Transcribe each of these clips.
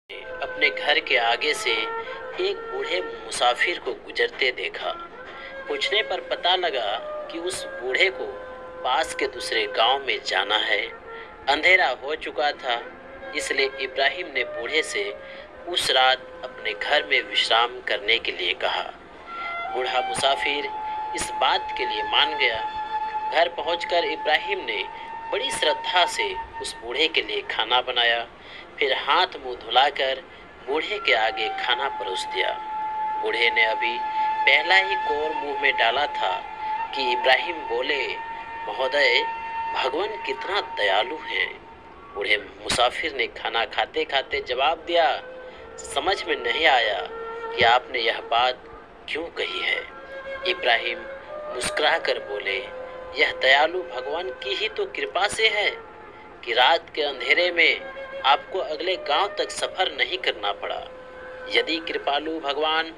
अपने घर के आगे से एक बूढ़े मुसाफिर को गुजरते देखा। पूछने पर पता लगा कि उस बूढ़े को पास के दूसरे गांव में जाना है। अंधेरा हो चुका था, इसलिए इब्राहिम ने बूढ़े से उस रात अपने घर में विश्राम करने के लिए कहा। बूढ़ा मुसाफिर इस बात के लिए मान गया। घर पहुंचकर इब्राहिम ने बड़ी श्रद्धा से उस बूढ़े के लिए खाना बनाया, फिर हाथ मुंह धुलाकर बूढ़े के आगे खाना परोस दिया। बूढ़े ने अभी पहला ही कौर मुंह में डाला था कि इब्राहिम बोले, महोदय, भगवान कितना दयालु है। बूढ़े मुसाफिर ने खाना खाते खाते जवाब दिया, समझ में नहीं आया कि आपने यह बात क्यों कही है। इब्राहिम मुस्कुराकर बोले, यह दयालु भगवान की ही तो कृपा से है कि रात के अंधेरे में आपको अगले गांव तक सफर नहीं करना पड़ा। यदि कृपालु भगवान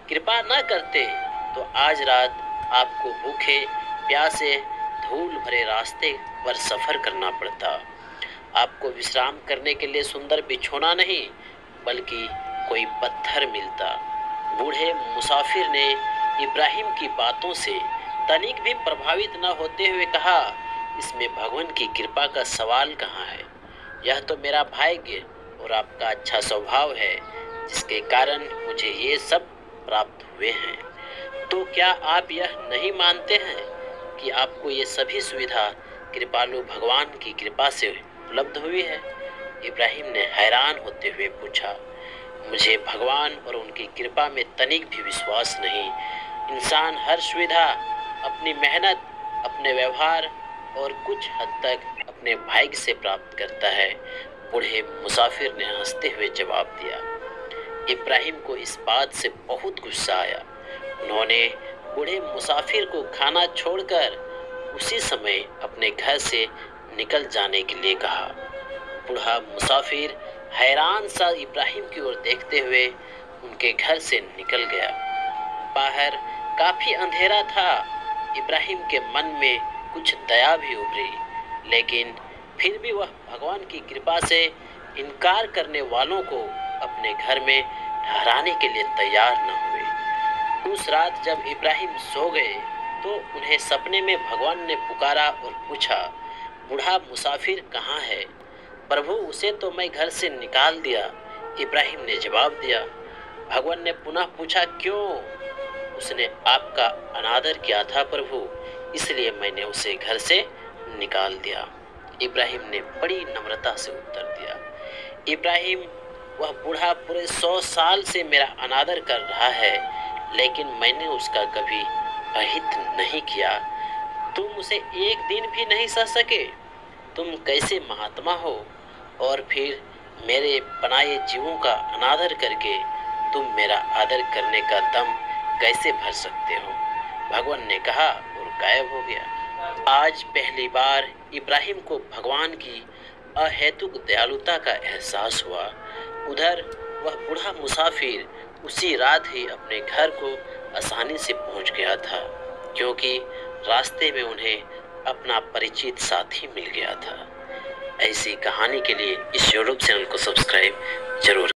कृपा न करते तो आज रात आपको भूखे प्यासे धूल भरे रास्ते पर सफर करना पड़ता। आपको विश्राम करने के लिए सुंदर बिछौना नहीं बल्कि कोई पत्थर मिलता। बूढ़े मुसाफिर ने इब्राहिम की बातों से तनिक भी प्रभावित न होते हुए कहा, इसमें भगवान की कृपा का सवाल कहाँ है। यह तो मेरा भाग्य और आपका अच्छा स्वभाव है जिसके कारण मुझे ये सब प्राप्त हुए हैं। तो क्या आप यह नहीं मानते हैं कि आपको ये सभी सुविधा कृपालु भगवान की कृपा से उपलब्ध हुई है। इब्राहिम ने हैरान होते हुए पूछा, मुझे भगवान और उनकी कृपा में तनिक भी विश्वास नहीं। इंसान हर सुविधा अपनी मेहनत, अपने व्यवहार और कुछ हद तक अपने भाग्य से प्राप्त करता है। बूढ़े मुसाफिर ने हंसते हुए जवाब दिया। इब्राहिम को इस बात से बहुत गुस्सा आया। उन्होंने बूढ़े मुसाफिर को खाना छोड़कर उसी समय अपने घर से निकल जाने के लिए कहा। बूढ़ा मुसाफिर हैरान सा इब्राहिम की ओर देखते हुए उनके घर से निकल गया। बाहर काफी अंधेरा था। इब्राहिम के मन में कुछ दया भी उभरी, लेकिन फिर भी वह भगवान की कृपा से इनकार करने वालों को अपने घर में ठहराने के लिए तैयार न हुए। उस रात जब इब्राहिम सो गए तो उन्हें सपने में भगवान ने पुकारा और पूछा, बूढ़ा मुसाफिर कहाँ है। प्रभु, उसे तो मैं घर से निकाल दिया, इब्राहिम ने जवाब दिया। भगवान ने पुनः पूछा, क्यों। उसने आपका अनादर किया था प्रभु, इसलिए मैंने उसे घर से निकाल दिया। इब्राहिम ने बड़ी नम्रता से उत्तर दिया। इब्राहिम, वह बूढ़ा पूरे 100 साल से मेरा अनादर कर रहा है, लेकिन मैंने उसका कभी अहित नहीं किया। तुम उसे एक दिन भी नहीं सह सके। तुम कैसे महात्मा हो और फिर मेरे बनाए जीवों का अनादर करके तुम मेरा आदर करने का दम कैसे भर सकते हो। भगवान ने कहा और गायब हो गया। आज पहली बार इब्राहिम को भगवान की अहेतुक दयालुता का एहसास हुआ। उधर वह बूढ़ा मुसाफिर उसी रात ही अपने घर को आसानी से पहुंच गया था, क्योंकि रास्ते में उन्हें अपना परिचित साथी मिल गया था। ऐसी कहानी के लिए इस यूट्यूब चैनल को सब्सक्राइब जरूर